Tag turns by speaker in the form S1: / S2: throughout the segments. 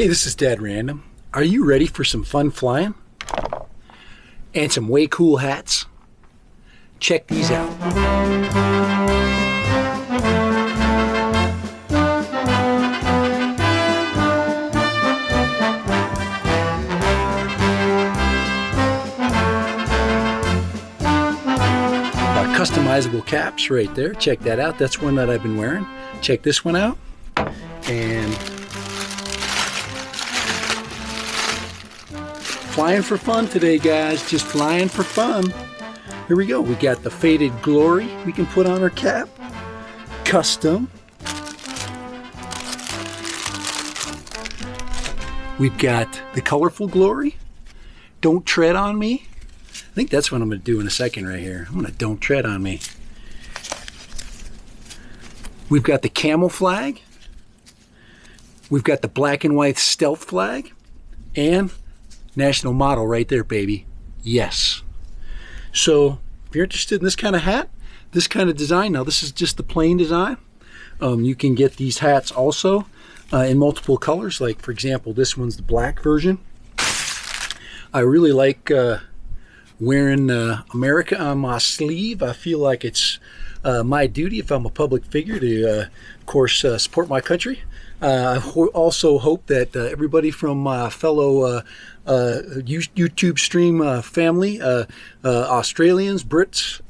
S1: Hey, this is Dad Random. Are you ready for some fun flying? And some way cool hats? Check these out. Our customizable caps right there. Check that out. That's one that I've been wearing. Check this one out. And flying for fun today, guys. Just flying for fun. Here we go. We got the faded glory we can put on our cap. Custom. We've got the colorful glory. Don't tread on me. I think that's what I'm going to do in a second right here. I'm going to don't tread on me. We've got the camel flag. We've got the black and white stealth flag. And national motto right there, baby. Yes. So if you're interested in this kind of hat, this kind of design, now this is just the plain design. You can get these hats also in multiple colors. Like, for example, this one's the black version. I really like wearing America on my sleeve. I feel like it's my duty, if I'm a public figure, to, of course, support my country. I also hope that everybody from my fellow YouTube stream family, Australians, Brits,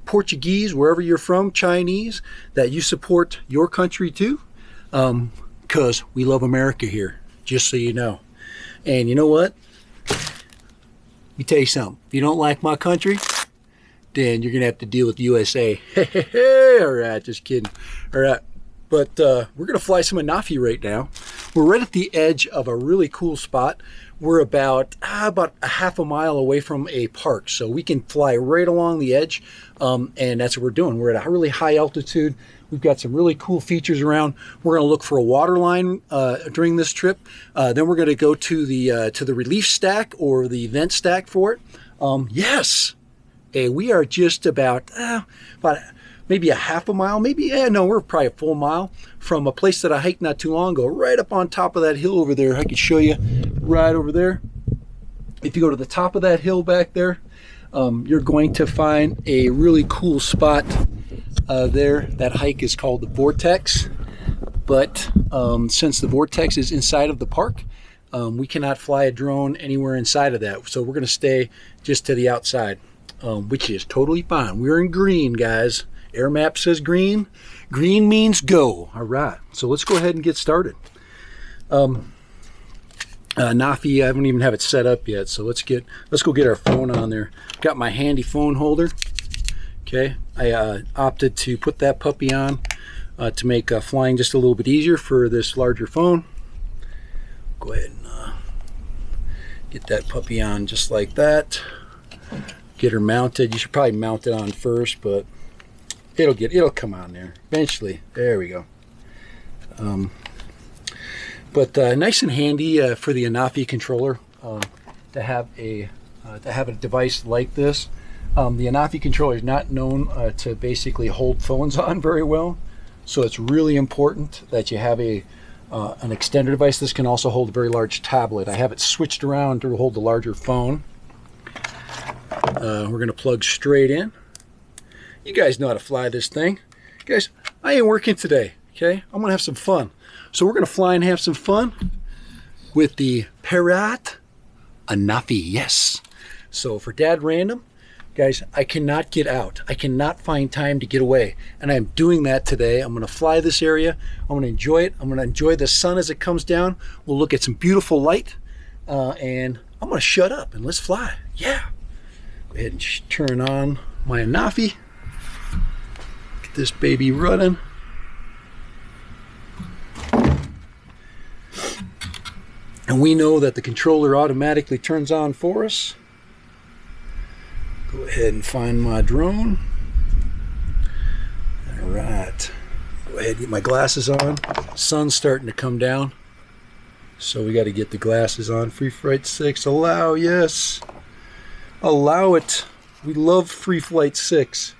S1: Portuguese, wherever you're from, Chinese, that you support your country too, because we love America here, just so you know. And you know what? Let me tell you something. If you don't like my country, then you're going to have to deal with the USA. All right, just kidding. All right. But we're going to fly some Anafi right now. We're right at the edge of a really cool spot. We're about a half a mile away from a park, so we can fly right along the edge, and that's what we're doing. We're at a really high altitude. We've got some really cool features around. We're going to look for a water line during this trip. Then we're going to go to the relief stack or the vent stack for it. Yes, hey, we are just about maybe a half a mile, we're probably a full mile from a place that I hiked not too long ago, right up on top of that hill over there. I can show you right over there. If you go to the top of that hill back there, you're going to find a really cool spot there. That hike is called the Vortex, but since the Vortex is inside of the park, we cannot fly a drone anywhere inside of that. So we're going to stay just to the outside, which is totally fine. We're in green, guys. Air map says green. Green means go. All right. So let's go ahead and get started. Anafi, I haven't even have it set up yet. So let's go get our phone on there. Got my handy phone holder. Okay. I opted to put that puppy on to make flying just a little bit easier for this larger phone. Go ahead and get that puppy on just like that. Get her mounted. You should probably mount it on first, but it'll come on there eventually. There we go. But nice and handy for the Anafi controller to have a device like this. The Anafi controller is not known to basically hold phones on very well, so it's really important that you have an extender device. This can also hold a very large tablet. I have it switched around to hold the larger phone. We're going to plug straight in. You guys know how to fly this thing. Guys, I ain't working today, okay? I'm going to have some fun. So we're going to fly and have some fun with the Parrot Anafi, yes. So for Dad Random, guys, I cannot get out. I cannot find time to get away. And I'm doing that today. I'm going to fly this area. I'm going to enjoy it. I'm going to enjoy the sun as it comes down. We'll look at some beautiful light. And I'm going to shut up and let's fly. Yeah. Go ahead and turn on my Anafi. Get this baby running. And we know that the controller automatically turns on for us. Go ahead and find my drone. All right. Go ahead and get my glasses on. Sun's starting to come down, so we got to get the glasses on. Free Flight 6, allow, yes. Allow it. We love Free Flight 6.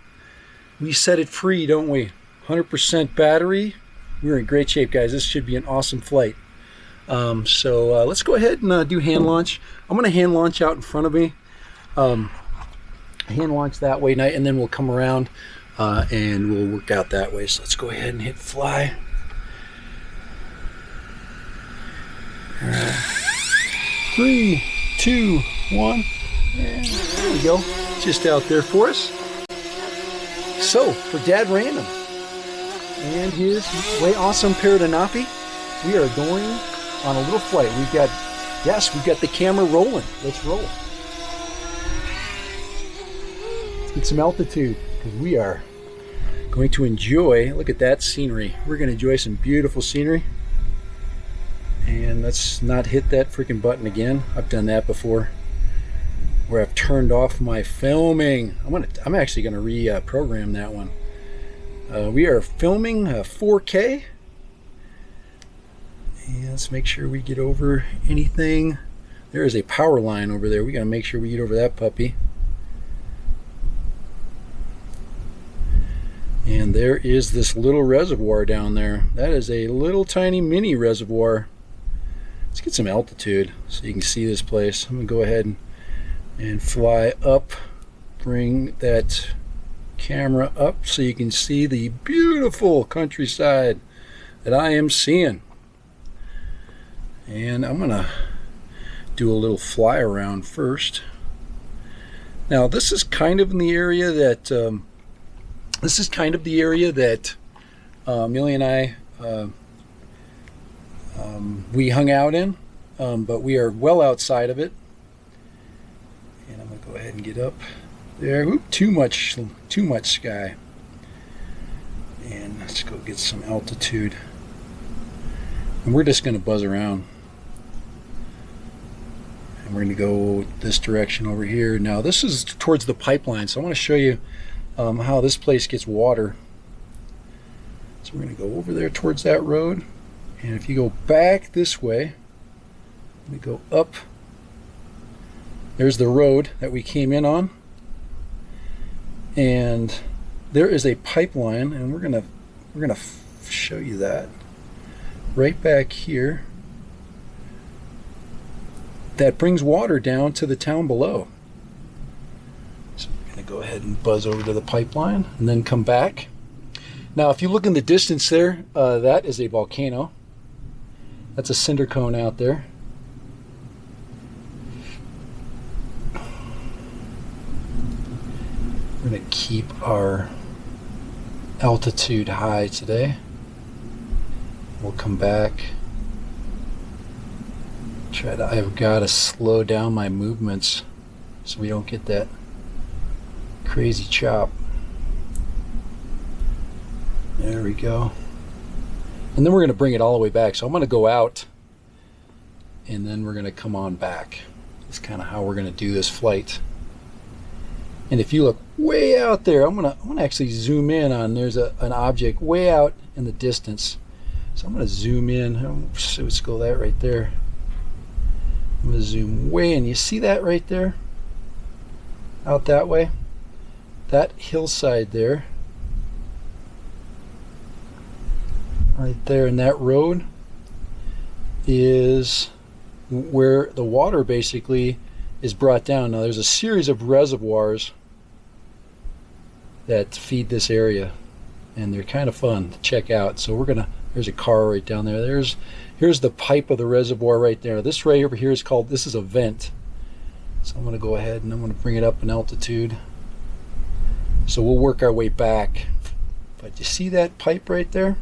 S1: We set it free, don't we? 100% battery. We're in great shape, guys. This should be an awesome flight. So let's go ahead and do hand launch. I'm going to hand launch out in front of me. Hand launch that way, and then we'll come around and we'll work out that way. So let's go ahead and hit fly. All right. 3, 2, 1, and there we go. Just out there for us. So for Dad Random and his way awesome Parrot Anafi, we are going on a little flight. We've got the camera rolling. Let's roll. Let's get some altitude because we are going to enjoy, look at that scenery. We're going to enjoy some beautiful scenery. And let's not hit that freaking button again. I've done that before where I've turned off my filming. I'm actually going to reprogram that one. We are filming 4K. And let's make sure we get over anything. There is a power line over there. We got to make sure we get over that puppy. And there is this little reservoir down there. That is a little tiny mini reservoir. Let's get some altitude so you can see this place. I'm going to go ahead and fly up, bring that camera up so you can see the beautiful countryside that I am seeing. And I'm going to do a little fly around first. Now this is kind of in the area that Millie and I we hung out in, but we are well outside of it. And I'm going to go ahead and get up there. Oop, too much sky. And let's go get some altitude. And we're just going to buzz around. And we're going to go this direction over here. Now this is towards the pipeline, so I want to show you how this place gets water. So we're going to go over there towards that road. And if you go back this way, we go up. There's the road that we came in on. And there is a pipeline, and we're gonna show you that right back here. That brings water down to the town below. So we're gonna go ahead and buzz over to the pipeline and then come back. Now, if you look in the distance there, that is a volcano. That's a cinder cone out there. We're going to keep our altitude high today. We'll come back. I've got to slow down my movements so we don't get that crazy chop. There we go. And then we're going to bring it all the way back. So I'm going to go out and then we're going to come on back. That's kind of how we're going to do this flight. And if you look way out there, I'm going to actually zoom in on, there's an object way out in the distance. So I'm going to zoom in. Let's go that right there. I'm going to zoom way in. You see that right there? Out that way? That hillside there. Right there in that road is where the water basically is brought down. Now there's a series of reservoirs that feed this area, and they're kind of fun to check out. So there's a car right down there. Here's the pipe of the reservoir right there. This right over here this is a vent. So I'm going to go ahead and I'm going to bring it up in altitude. So we'll work our way back. But you see that pipe right there?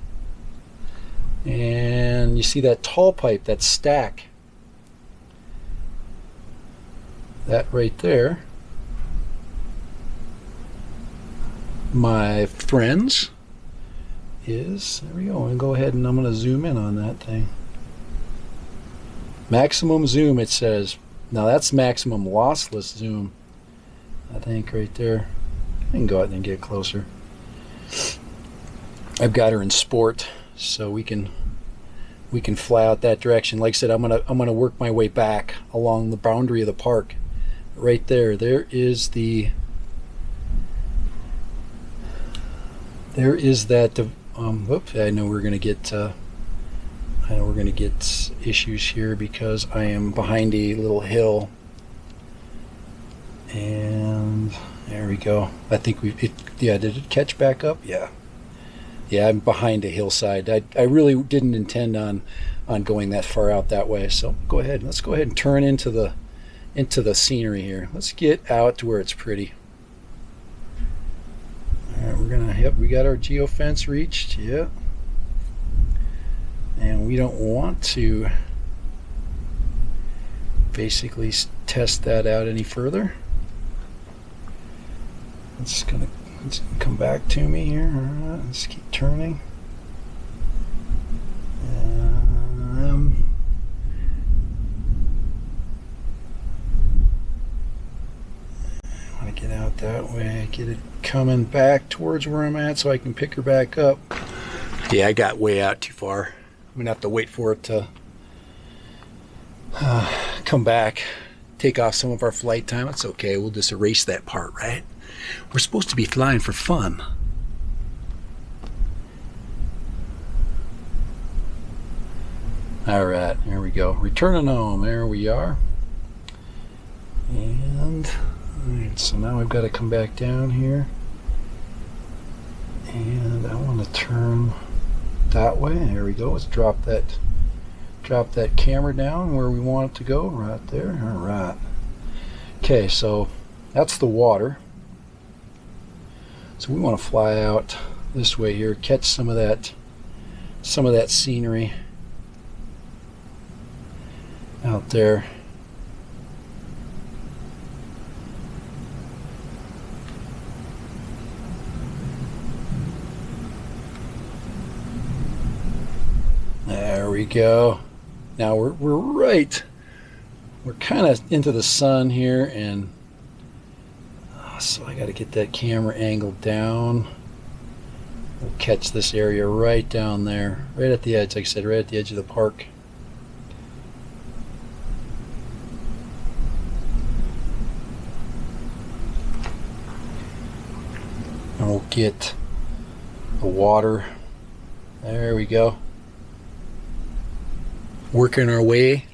S1: And you see that tall pipe, that stack. That right there, my friends, there we go. And go ahead and I'm going to zoom in on that thing. Maximum zoom, it says. Now that's maximum lossless zoom, I think, right there. I can go out and get closer. I've got her in sport, so we can fly out that direction. Like I said, I'm gonna work my way back along the boundary of the park. Right there is that whoops, I know we're gonna get I know we're going to get issues here because I am behind a little hill. And there we go. I think yeah, did it catch back up? Yeah. Yeah, I'm behind a hillside. I really didn't intend on going that far out that way. So go ahead. Let's go ahead and turn into the scenery here. Let's get out to where it's pretty. All right, yep, we got our geofence reached. Yeah. And we don't want to basically test that out any further. It's gonna come back to me here. All right, let's keep turning. I want to get out that way, get it coming back towards where I'm at so I can pick her back up. Yeah, I got way out too far. I'm gonna have to wait for it to come back, take off some of our flight time. It's okay, we'll just erase that part, right? We're supposed to be flying for fun. All right, here we go. Returning home, there we are. And all right, so now I've got to come back down here. And I want to turn that way. There we go. Let's drop that camera down where we want it to go, right there. All right. Okay, so that's the water. So we want to fly out this way here, catch some of that scenery out there. There we go. Now we're kind of into the sun here, and so I got to get that camera angled down. We'll catch this area right down there, right at the edge, like I said, right at the edge of the park. And we'll get the water. There we go. Working our way.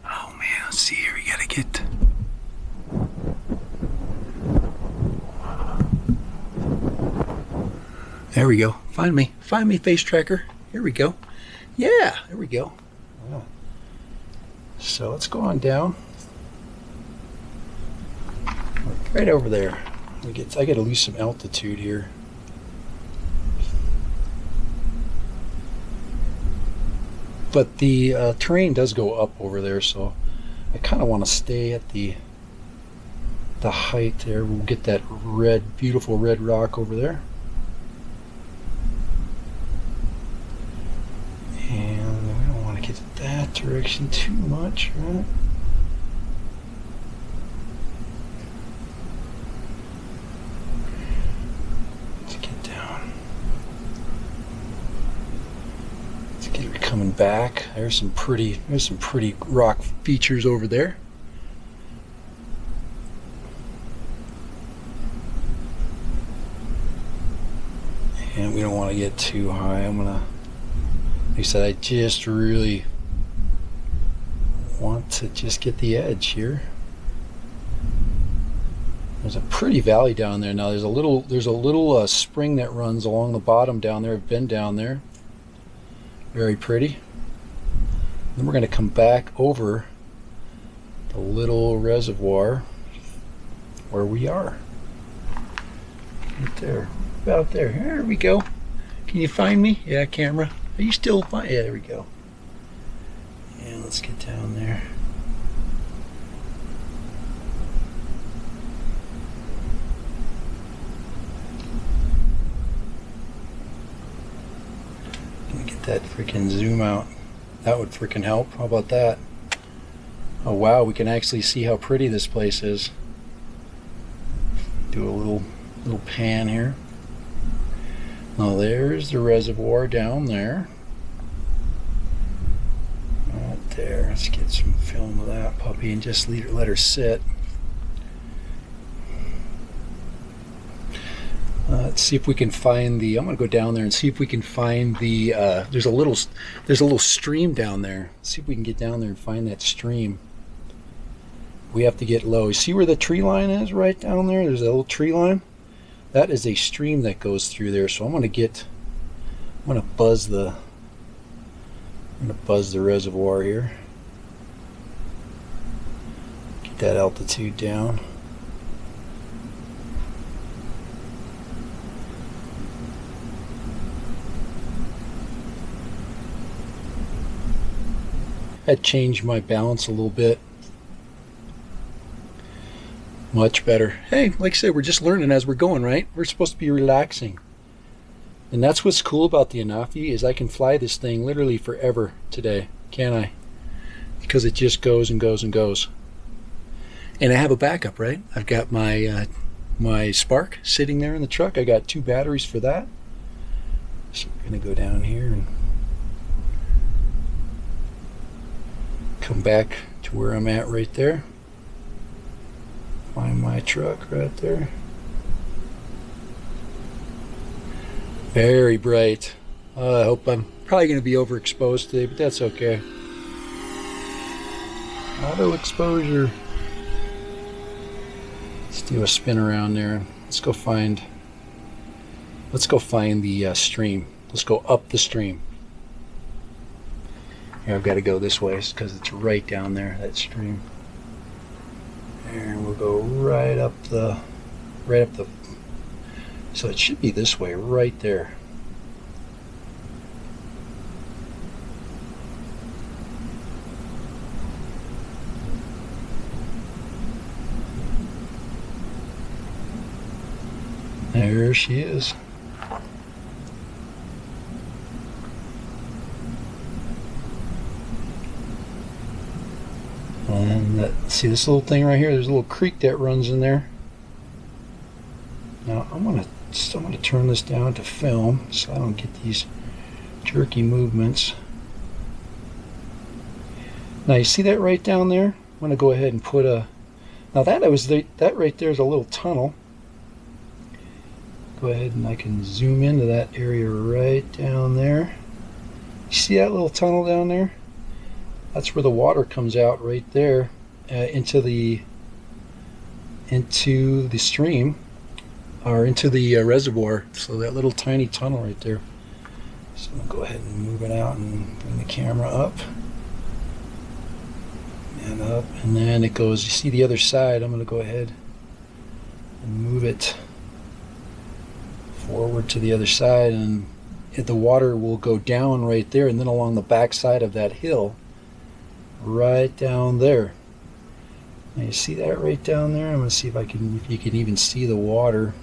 S1: Oh man, let's see here. We got to get... There we go. Find me, face tracker. Here we go. Yeah, there we go. Oh. So let's go on down. Right over there. I got to lose some altitude here. But the terrain does go up over there, so I kind of want to stay at the height there. We'll get that beautiful red rock over there. And we don't want to get that direction too much, right? Let's get down. Let's get her coming back. There's some pretty rock features over there. And we don't want to get too high. Like I said, I just really want to just get the edge here. There's a pretty valley down there now. There's a little spring that runs along the bottom down there. I've been down there. Very pretty. Then we're going to come back over the little reservoir where we are. Right there. About there. There we go. Can you find me? Yeah, camera. Are you still fine? Yeah, there we go. And let's get down there. Gonna get that freaking zoom out. That would freaking help. How about that? Oh wow, we can actually see how pretty this place is. Do a little pan here. Now there's the reservoir down there. Right there. Let's get some film of that puppy and just let her sit. Let's see if we can find the. I'm gonna go down there and see if we can find the. There's a little stream down there. Let's see if we can get down there and find that stream. We have to get low. You see where the tree line is right down there? There's a little tree line. That is a stream that goes through there. So I'm gonna buzz the reservoir here. Get that altitude down. I changed my balance a little bit. Much better. Hey, like I said, we're just learning as we're going, right? We're supposed to be relaxing. And that's what's cool about the Anafi, is I can fly this thing literally forever today, can't I? Because it just goes and goes and goes. And I have a backup, right? I've got my my Spark sitting there in the truck. I got 2 batteries for that. So we're gonna go down here and come back to where I'm at right there. Find my truck right there. Very bright. I hope I'm probably going to be overexposed today, but that's okay. Auto exposure. Let's do a spin around there. Let's go find the stream. Let's go up the stream. Here, I've got to go this way because it's right down there, that stream. And we'll go right up the, so it should be this way, right there. There she is. And see this little thing right here? There's a little creek that runs in there. Now I'm gonna turn this down to film so I don't get these jerky movements. Now you see that right down there? I'm gonna go ahead and put a. Now that right there is a little tunnel. Go ahead and I can zoom into that area right down there. You see that little tunnel down there? That's where the water comes out right there into the stream, or into the reservoir. So that little tiny tunnel right there. So I'm gonna go ahead and move it out and bring the camera up and up, and then it goes. You see the other side? I'm gonna go ahead and move it forward to the other side, and the water will go down right there, and then along the back side of that hill. Right down there. Now you see that right down there? I'm going to see if you can even see the water.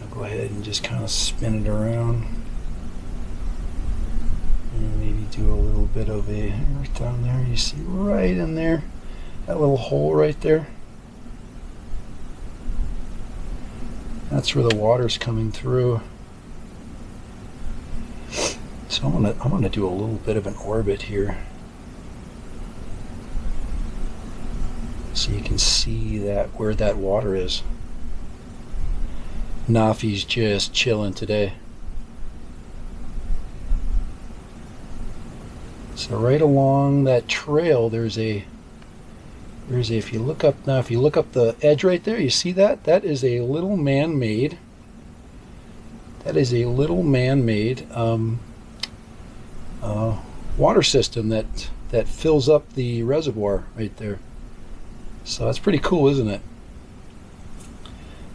S1: I'll go ahead and just kind of spin it around. And maybe do a little bit of a, right down there, you see right in there, that little hole right there. That's where the water's coming through. So I'm gonna do a little bit of an orbit here. So you can see that where that water is. Anafi's just chilling today. So right along that trail, there's a. If you look up now, if you look up the edge right there, you see that? That is a little man-made. That is a little man-made water system that fills up the reservoir right there. So that's pretty cool, isn't it?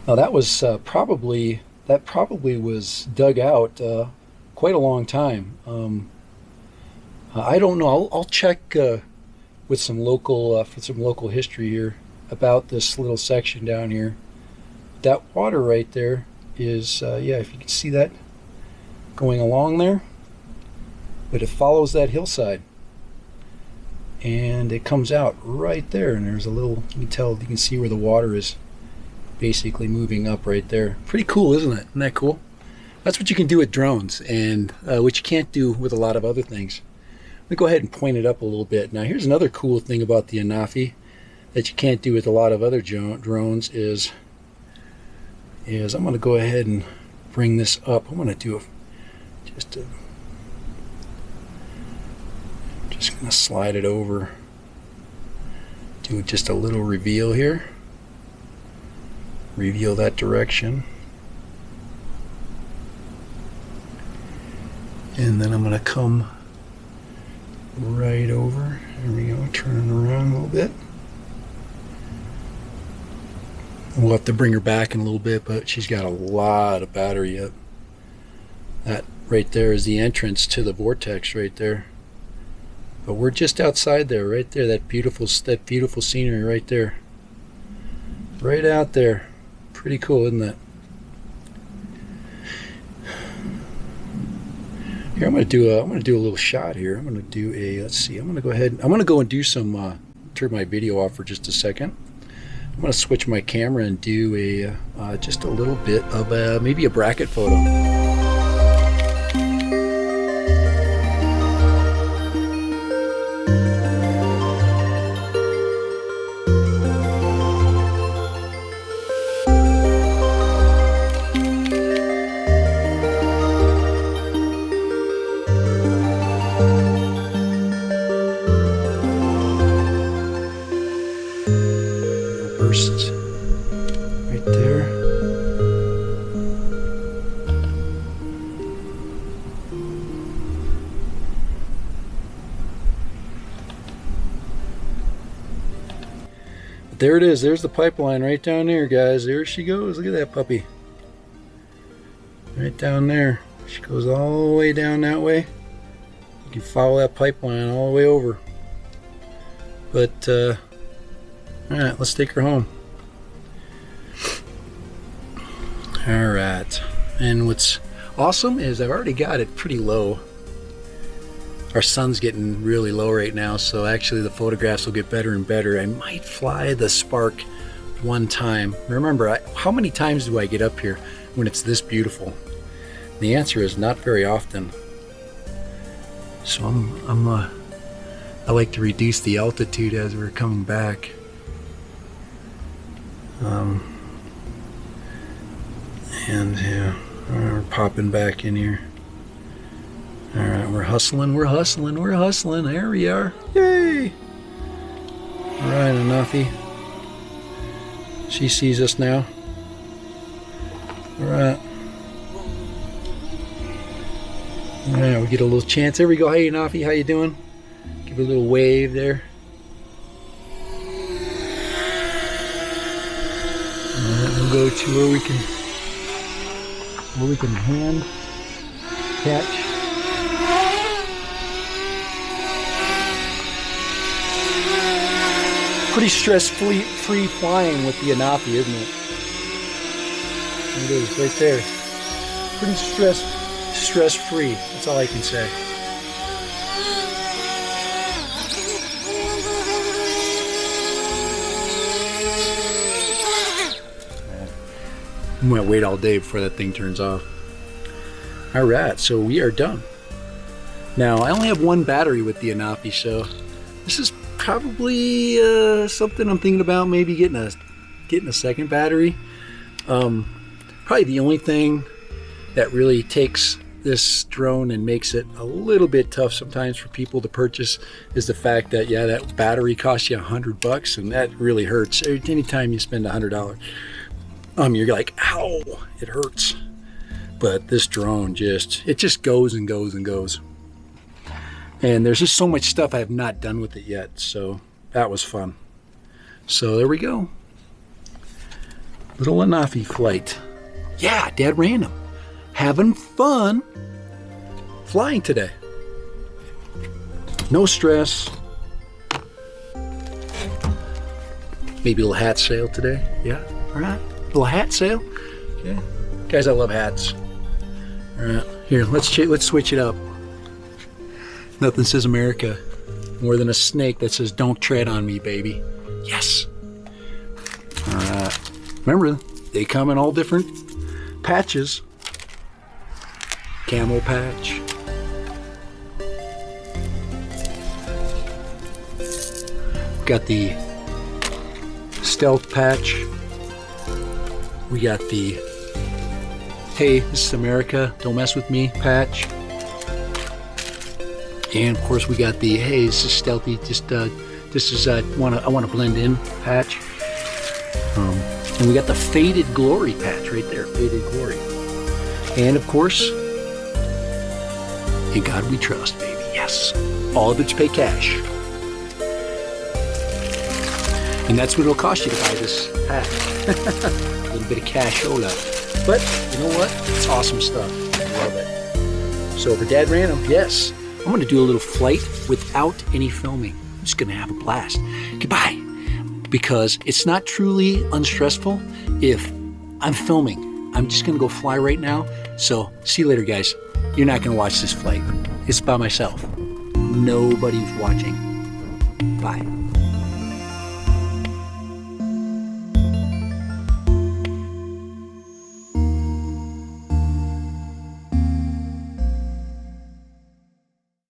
S1: Now that was probably was dug out quite a long time. I don't know. I'll check with some local for some local history here about this little section down here. That water right there is yeah, if you can see that going along there, but it follows that hillside. And it comes out right there, and there's a little, you can see where the water is basically moving up right there. Pretty cool, isn't it? Isn't that cool? That's what you can do with drones, and what you can't do with a lot of other things. Let me go ahead and point it up a little bit. Now here's another cool thing about the Anafi that you can't do with a lot of other drones is is I'm going to go ahead and bring this up. I'm going to do just going to slide it over. Do just a little reveal here. Reveal that direction. And then I'm going to come right over. There we go, turning around a little bit. We'll have to bring her back in a little bit, but she's got a lot of battery up. That right there is the entrance to the vortex right there. But we're just outside there, right there, that beautiful scenery right there. Right out there. Pretty cool, isn't it? Here, I'm gonna do a little shot here. I'm gonna do a, let's see, I'm gonna go ahead, I'm gonna go and do some, turn my video off for just a second. I'm gonna switch my camera and do a, just a little bit of maybe a bracket photo. Right there. But there it is. There's the pipeline right down there, guys. There she goes. Look at that puppy. Right down there. She goes all the way down that way. You can follow that pipeline all the way over. But, alright, let's take her home. Alright, and what's awesome is I've already got it pretty low. Our sun's getting really low right now, so actually the photographs will get better and better. I might fly the Spark one time. Remember, how many times do I get up here when it's this beautiful? The answer is not very often. So I like to reduce the altitude as we're coming back. And yeah, we're popping back in here. All right, we're hustling. There we are. Yay! All right, Anafi. She sees us now. All right. All right, we get a little chance. There we go. Hey, Anafi, how you doing? Give her a little wave there. All right, we'll go to where we can hand catch. Pretty stress-free flying with the Anafi, isn't it? It is right there. Pretty stress-free. That's all I can say. I'm gonna wait all day before that thing turns off. All right, so we are done. Now I only have one battery with the Anafi, so this is probably something I'm thinking about, maybe getting a second battery. Probably the only thing that really takes this drone and makes it a little bit tough sometimes for people to purchase is the fact that, yeah, that battery costs you $100, and that really hurts. Anytime you spend $100, you're like, ow, it hurts. But this drone just goes and goes and goes. And there's just so much stuff I have not done with it yet, so that was fun. So there we go. Little Anafi flight. Yeah, dead random. Having fun flying today. No stress. Maybe a little hat sale today. Yeah, all right. A little hat sale. Okay. Guys, I love hats. All right, here, let's switch it up. Nothing says America more than a snake that says, "Don't tread on me, baby." Yes. All right. Remember, they come in all different patches. Camel patch. Got the stealth patch. We got the Hey, this is America, don't mess with me patch. And of course we got the, hey, this is stealthy, just this is I want to blend in patch. And we got the Faded Glory patch right there, Faded Glory. And of course, in God we trust, baby. Yes, all of it's pay cash. And that's what it'll cost you to buy this pack. A little bit of cashola. But you know what? It's awesome stuff. I love it. So for Dad Random, yes, I'm going to do a little flight without any filming. I'm just going to have a blast. Goodbye. Because it's not truly unstressful if I'm filming. I'm just going to go fly right now. So see you later, guys. You're not going to watch this flight. It's by myself. Nobody's watching. Bye.